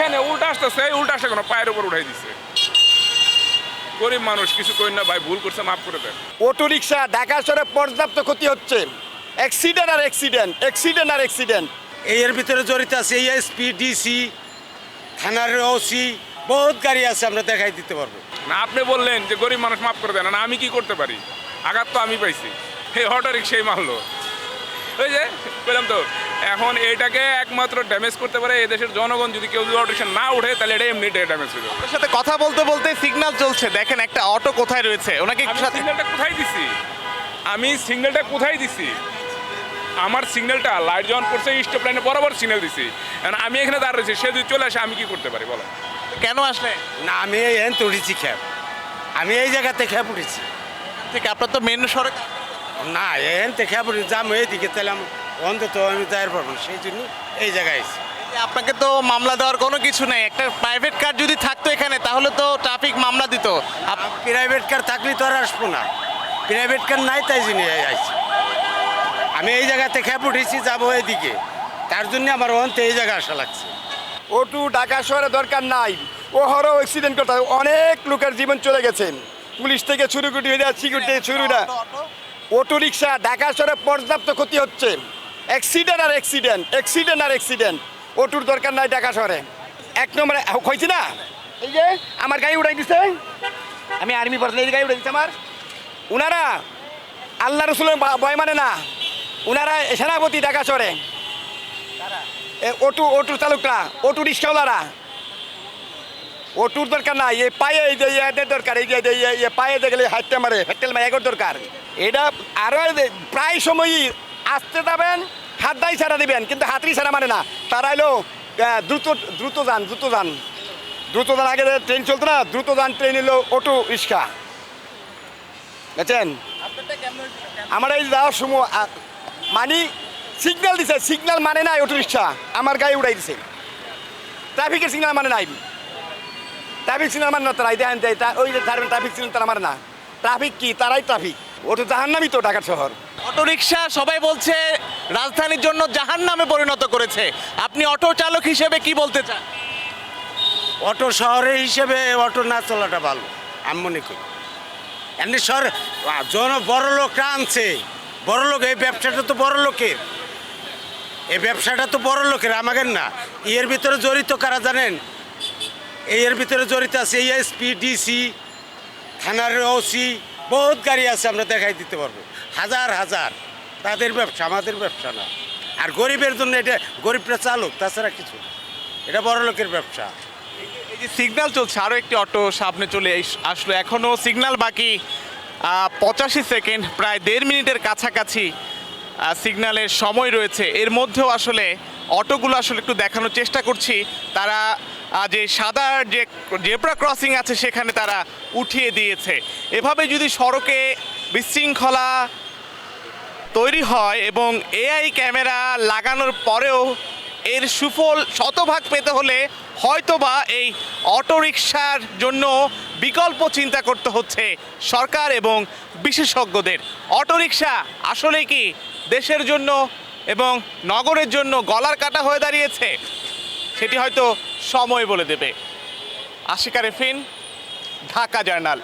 দেখেন উল্টা আসতেছে, উল্টা আসতে কোনো পায়ের উপর উঠাই দিচ্ছে। গরিব মানুষ কিছু কই না ভাই, ভুল করছে, মাফ করে দেন। অটো রিক্সা ঢাকা শহরে পর্যাপ্ত ক্ষতি হচ্ছে, অ্যাক্সিডেন্ট আর অ্যাক্সিডেন্ট, অ্যাক্সিডেন্ট আর অ্যাক্সিডেন্ট। এর ভিতরে জড়িত আছে এএসপি, ডিসি, থানার ওসি, বহুত গাড়ি আছে, আমরা দেখাই দিতে পারবো। না আপনি বললেন যে গরিব মানুষ মাফ করে দেন, না আমি কি করতে পারি? আঘাত তো আমি পাইছি, এই অটো রিক্সাই মারলো। ওই যে বললাম তো, এখন এইটাকে একমাত্র ড্যামেজ করতে পারে এদেশের জনগণ। যদি কেউ অটো রিক্সা না উঠে তাহলে এটা এমনি ড্যামেজ হয়ে যাবে। আপনার সাথে কথা বলতে বলতে সিগন্যাল চলছে, দেখেন একটা অটো কোথায় রয়েছে, ওনাকে একটু সাথে সিগন্যালটা কোথায় দিছি? আমি সিগন্যালটা কোথায় দিছি? আমার সিগন্যালটা লাইট যখন করছে স্টপ লাইনে বরাবর সিগন্যাল দিছি। এখন আমি এখানে দাঁড়িয়ে রয়েছি, সে যদি চলে আসে আমি কি করতে পারি বলেন? কেন আসলে না, আমি এই উঠেছি খ্যাপ, আমি এই জায়গাতে খ্যাপ উঠেছি। থেকে আপনার তো মেন সড়ক। না, এনতে খ্যাপ উঠেছি, যাম এইদিকে, তাহলে অন্তত আমি যাইতে পারবো না, সেই জন্য এই জায়গায় এসেছি। আপনাকে তো মামলা দেওয়ার কোনো কিছু নেই, একটা প্রাইভেট কার যদি থাকতো এখানে তাহলে তো ট্রাফিক মামলা দিত। প্রাইভেট কার থাকলে তো আর আসবো না, প্রাইভেট কার নাই, তাই জন্য আইছি। আমি এই জায়গাতে খ্যাপ উঠেছি, যাবো এইদিকে, তার জন্য আমার অন্তে এই জায়গায় আসা লাগছে। অটো ঢাকা শহরে দরকার নাই, ও হরও অ্যাক্সিডেন্ট করতে হয়। অনেক লোকের জীবন চলে গেছে, পুলিশ থেকে শুরু করে সিকিউরিটি শুরু না। অটো রিক্সা ঢাকা শহরে পর্যাপ্ত ক্ষতি হচ্ছে, অ্যাক্সিডেন্ট আর অ্যাক্সিডেন্ট, অ্যাক্সিডেন্ট আর অ্যাক্সিডেন্ট। অটোর দরকার নাই ঢাকা শহরে। এক নম্বরে হয়েছি না, এই যে আমার গাড়ি উঠাই দিছে, আমি আর্মি পার্সন, এই গাড়ি উঠাই দিচ্ছে আমার। উনারা আল্লাহ রসুলের ভয় মানে না, উনারা সেনাপতি ঢাকা শহরে। অটো চালকরা, অটো রিক্সাওয়ালারা, অটোর দরকার নাই। এই পায়ে এই যে এদের দরকার, এই যে পায়ে দেখলে হাইটটা মারে, হেঁটেল মারে, এগোর দরকার। এটা আরও প্রায় সময়ই আসতে যাবেন, হাত দাই ছাড়া দিবেন, কিন্তু হাতড়ি ছাড়া মানে না। তারা এলো দ্রুত যান। আগে ট্রেন চলতো না, দ্রুত যান ট্রেন এলো অটো রিক্সা, বুঝছেন? আমার এই যাওয়ার সময় মানে সিগন্যাল দিছে, সিগন্যাল মানে নাই অটো রিক্সা, আমার গায়ে উড়াই দিছে। ট্রাফিকের সিগন্যাল মানে নাই, ট্রাফিক সিগন্যাল মানে না, তারাই দেখেন ওই যে ট্রাফিক সিগন্যাল তারা মানে না। ট্রাফিক কি? তারাই ট্রাফিক। ও তো জাহান্নামই তো ঢাকার শহর। অটো রিক্সা সবাই বলছে রাজধানীর জন্য জাহান্নামে পরিণত করেছে, আপনি অটো চালক হিসেবে কি বলতে চান? অটো শহরের হিসেবে অটো না চলাটা ভালো, আমি মনে করি। এমনি বড় লোকরা আনছে, বড় লোক, এই ব্যবসাটা তো বড় লোকের, এই ব্যবসাটা তো বড় লোকের, আমাদের না। এর ভিতরে জড়িত কারা জানেন? এর ভিতরে জড়িত আছে এএসপি, ডিসি, থানার ওসি, বহুত গাড়ি আছে, আমরা দেখাই দিতে পারবো, হাজার হাজার। তাদের ব্যবসা, আমাদের ব্যবসা না। আর গরিবের জন্য এটা, গরিবরা চালক, তাছাড়া কিছু না, এটা বড় লোকের ব্যবসা। এই যে সিগন্যাল চলছে, আরও একটি অটো সামনে চলে আসলো, এখনও সিগন্যাল বাকি 85 সেকেন্ড, প্রায় 1.5 মিনিটের কাছাকাছি সিগন্যালের সময় রয়েছে। এর মধ্যেও আসলে অটোগুলো আসলে একটু দেখানোর চেষ্টা করছি, তারা যে সাদা যে জেব্রা ক্রসিং আছে সেখানে তারা উঠিয়ে দিয়েছে। এভাবে যদি সড়কে বিশৃঙ্খলা তৈরি হয় এবং এআই ক্যামেরা লাগানোর পরেও এর সুফল শতভাগ পেতে হলে হয়তোবা এই অটোরিকশার জন্য বিকল্প চিন্তা করতে হচ্ছে সরকার এবং বিশেষজ্ঞদের। অটোরিকশা আসলে কি দেশের জন্য এবং নগরের জন্য গলার কাটা হয়ে দাঁড়িয়েছে? সেটি হয়তো সময় বলে দেবে। আশিকা রেফিন, ঢাকা জার্নাল।